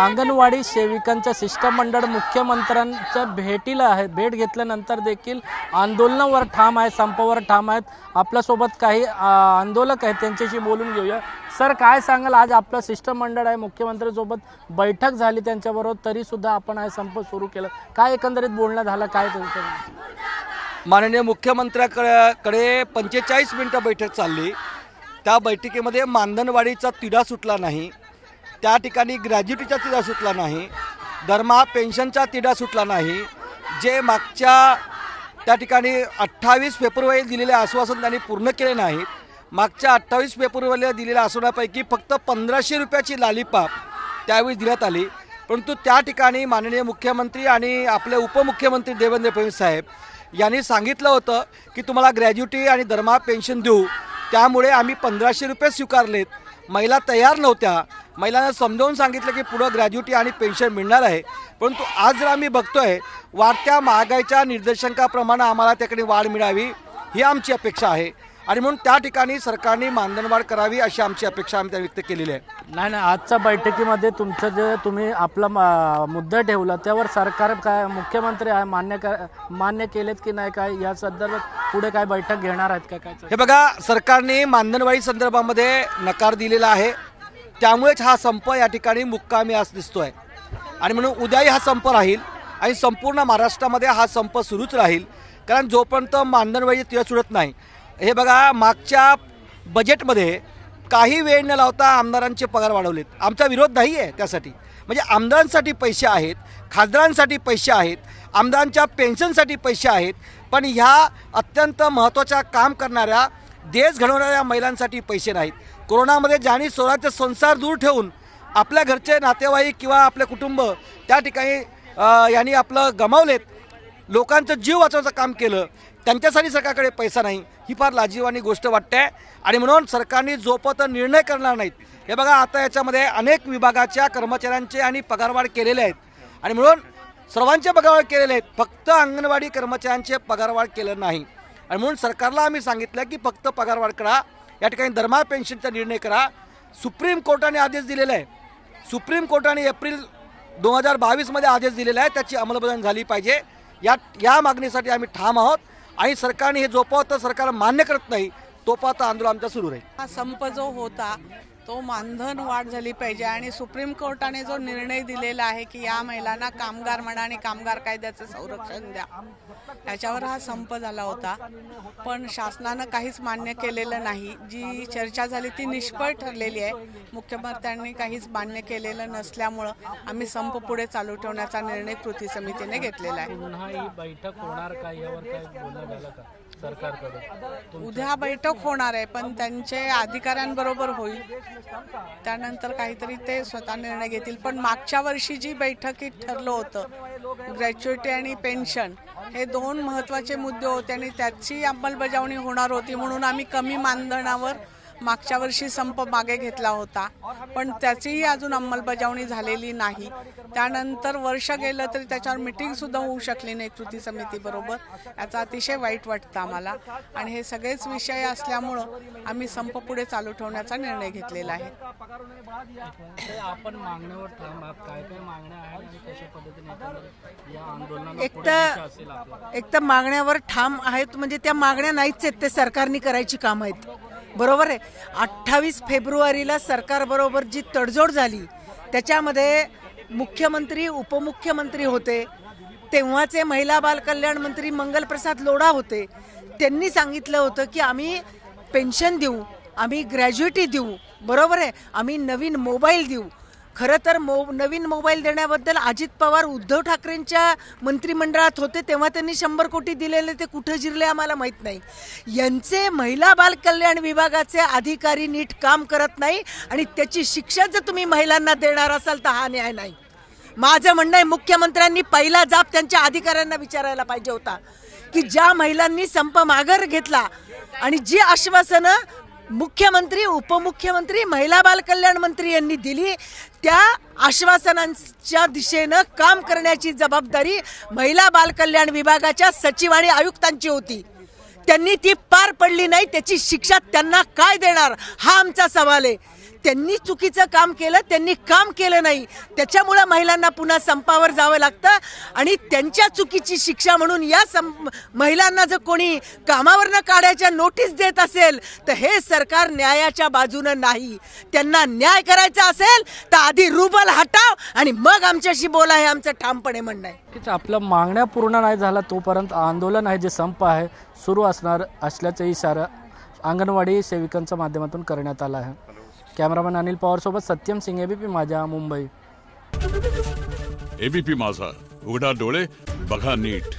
अंगणवाडी सेविकांचं शिष्टमंडळ मुख्यमंत्र्यांच्या भेटीला आहे। भेट घेतल्यानंतर देखील आंदोलनावर ठाम आहे, संपावर ठाम आहेत। आपल्यासोबत काही आंदोलक आहेत, त्यांच्याशी बोलून घेऊया। सर, काय सांगाल, आज आपलं शिष्टमंडळ आहे, मुख्यमंत्र्यांसोबत बैठक झाली त्यांच्याबरोबर, तरी सुद्धा आपण हा संप सुरू केला, काय एकंदरीत बोलणं झालं, काय त्यांचं? माननीय मुख्यमंत्र्याकडे 45 मिनिटं बैठक चालली। त्या बैठकीमध्ये मानधनवाढीचा तिढा सुटला नाही, त्या ठिकाणी ग्रॅज्युटीचा तिढा सुटला नाही, दरमहा पेन्शनचा तिढा सुटला नाही। जे मागच्या त्या ठिकाणी 28 फेब्रुवारी दिलेले आश्वासन त्यांनी पूर्ण केले नाहीत। मागच्या 28 फेब्रुवारीला दिलेल्या आश्वासनापैकी फक्त 1500 रुपयाची लालीपाप त्यावेळी देण्यात आली। परंतु त्या ठिकाणी माननीय मुख्यमंत्री आणि आपले उपमुख्यमंत्री देवेंद्र फडणवीस साहेब यांनी सांगितलं होतं की तुम्हाला ग्रॅज्युटी आणि दरमहा पेन्शन देऊ, त्यामुळे आम्ही 1500 रुपये स्वीकारलेत। महिला तयार नव्हत्या, महिलांना समजावून सांगितलं की पुढं ग्रॅज्युटी आणि पेन्शन मिळणार आहे। परंतु आज जर आम्ही बघतोय वाढत्या महागाईच्या निर्देशांकाप्रमाणे आम्हाला त्याकडे वाढ मिळावी ही आमची अपेक्षा आहे, आणि म्हणून त्या ठिकाणी सरकारने मानधनवाढ करावी अशी आमची अपेक्षा आम्ही व्यक्त केलेली आहे। नाही, आजच्या बैठकीमध्ये तुमचं जे तुम्ही आपला मुद्दा ठेवला त्यावर सरकार काय, मुख्यमंत्री आहे, मान्य केलेत की नाही, काय या संदर्भात पुढे काय बैठक घेणार आहेत का काय? हे बघा, सरकारने मानधनवाढी संदर्भामध्ये नकार दिलेला आहे, त्यामुळेच हा संप या ठिकाणी मुक्कामी आज दिसतोय। आणि म्हणून उद्याही हा संप राहील आणि संपूर्ण महाराष्ट्रामध्ये हा संप सुरूच राहील, कारण जोपर्यंत मानधनवाढी तिढा सुटत नाही। हे बघा, मागच्या बजेटमध्ये काही वेळ न लावता आमदारांचे पगार वाढवलेत। आमचा विरोध नाही आहे त्यासाठी, म्हणजे आमदारांसाठी पैसे आहेत, खासदारांसाठी पैसे आहेत, आमदारांच्या पेन्शनसाठी पैसे आहेत, पण ह्या अत्यंत महत्त्वाच्या काम करणाऱ्या, देश घडवणाऱ्या महिलांसाठी पैसे नाहीत। कोरोनामध्ये ज्यांनी स्वतःचे संसार दूर ठेवून आपल्या घरचे नातेवाईक किंवा आपले कुटुंब त्या ठिकाणी यांनी आपलं गमावलेत, लोकांचं जीव वाचवण्याचं काम केलं, त्यांच्यासाठी सरकारकडे पैसा नाही, ही फार लाजिरवाणी गोष्ट वाटते। आणि म्हणून सरकारने जोपर्यंत निर्णय करणार नाहीत, हे बघा आता याच्यामध्ये अनेक विभागाच्या कर्मचाऱ्यांचे आणि पगारवाढ केलेले आहेत, आणि म्हणून सर्वांचे पगारवाढ केलेले आहेत, फक्त अंगणवाडी कर्मचाऱ्यांचे पगारवाढ केलं नाही। आणि म्हणून सरकारला आम्ही सांगितलं की फक्त पगारवाढ करा, या ठिकाणी दरमहा पेन्शनचा निर्णय करा। सुप्रीम कोर्टाने आदेश दिलेला आहे, सुप्रीम कोर्टाने एप्रिल 2022 मध्ये आदेश दिलेला आहे, त्याची अंमलबजावणी झाली पाहिजे। या मागणीसाठी आम्ही ठाम आहोत, आणि सरकारने हे जोपर्यंत सरकार मान्य करत नाही तोपर्यंत आंदोलन आमचं सुरू राहील। हा संप जो होता तो मानधन वाढ झाली पाहिजे, आणि सुप्रीम कोर्टाने जो निर्णय दिलेला आहे की या महिलांना कामगार म्हणा आणि कामगार कायद्याचं संरक्षण द्या, त्याच्यावर हा संप झाला होता। पण शासनानं काहीच मान्य केलेलं नाही, जी चर्चा झाली ती निष्फळ ठरलेली आहे। मुख्यमंत्र्यांनी काहीच मान्य केलेलं नसल्यामुळं आम्ही संप पुढे चालू ठेवण्याचा निर्णय कृती समितीने घेतलेला आहे। पुन्हा ही बैठक होणार का, यावर काय बोलणं झालं का सरकारकडे? उद्या बैठक होणार आहे, पण त्यांचे अधिकाऱ्यांबरोबर होईल, त्यानंतर काहीतरी ते स्वतः निर्णय घेतील। पण मागच्या वर्षी जी बैठकीत ठरलं होतं ग्रॅच्युइटी आणि पेन्शन हे दोन महत्त्वाचे मुद्दे होते, आणि त्याची अंमलबजावणी होणार होती, म्हणून आम्ही कमी मानधनावर मागच्या वर्षी संप मागे घेतला होता, पण त्याचीही अजून अंमलबजावणी झालेली नाही। त्यानंतर वर्ष गेलं तरी त्याच्यावर मीटिंगसुद्धा होऊ शकली नाही कृती समितीबरोबर, याचा अतिशय वाईट वाटतं आम्हाला। आणि हे सगळेच विषय असल्यामुळं आम्ही संप पुढे चालू ठेवण्याचा निर्णय घेतलेला आहे। आपण मागण्यावर ठाम आहात, काय काय मागण्या आहेत आणि कशा पद्धतीने या आंदोलनाला एक तर मागण्यावर ठाम आहेत, म्हणजे त्या मागण्या नाहीच आहेत, ते सरकारने करायची काम आहेत, बरोबर आहे। 28 फेब्रुवारीला सरकारबरोबर जी तडजोड झाली त्याच्यामध्ये मुख्यमंत्री उपमुख्यमंत्री होते, तेव्हाचे महिला बाल कल्याण मंत्री मंगलप्रसाद लोढा होते। त्यांनी सांगितलं होतं की आम्ही पेन्शन देऊ, आम्ही ग्रॅज्युइटी देऊ, बरोबर आहे, आम्ही नवीन मोबाईल देऊ। खरं तर नवीन मोबाईल देण्याबद्दल अजित पवार उद्धव ठाकरेंच्या मंत्रिमंडळात होते तेव्हा त्यांनी 100 कोटी दिलेले, ते कुठे जिरले आम्हाला माहीत नाही। यांचे महिला बाल कल्याण विभागाचे अधिकारी नीट काम करत नाही, आणि त्याची शिक्षा जर तुम्ही महिलांना देणार असाल तर हा न्याय नाही। माझं म्हणणं आहे मुख्यमंत्र्यांनी पहिला जाब त्यांच्या अधिकाऱ्यांना विचारायला पाहिजे होता की ज्या महिलांनी संप माघार घेतला आणि जी आश्वासनं मुख्यमंत्री उपमुख्यमंत्री महिला बाल कल्याण मंत्री यांनी दिली त्या आश्वासनांच्या दिशेने काम करण्याची जबाबदारी महिला बाल कल्याण विभागाच्या सचिव आणि आयुक्तांची होती। त्यांनी ती पार पडली नाही, त्याची शिक्षा त्यांना काय देणार हा आमचा सवाल आहे। त्यांनी चुकीचं काम केलं, त्यांनी काम केलं नाही, त्याच्यामुळे महिलांना पुन्हा संपावर जावं लागतं आणि त्यांच्या चुकीची शिक्षा म्हणून या महिलांना जर कोणी कामावरनं काढायच्या नोटीस देत असेल तर हे सरकार न्यायाच्या बाजूनं नाही. त्यांना न्याय करायचा असेल तर आधी रुबल हटाव आणि मग आमच्याशी बोला, हे आमचं ठामपणे म्हणणं आहे. आपल्या मागण्या पूर्ण नाही झाला तोपर्यंत आंदोलन आहे, जे संप आहे सुरू असणार असल्याचा इशारा अंगणवाडी सेविकांच्या माध्यमातून करण्यात आला आहे. कॅमेरामॅन अनिल पवार सोबत सत्यम सिंग, एबीपी माझा, मुंबई. एबीपी माझा, उघडा डोळे बघा नीट.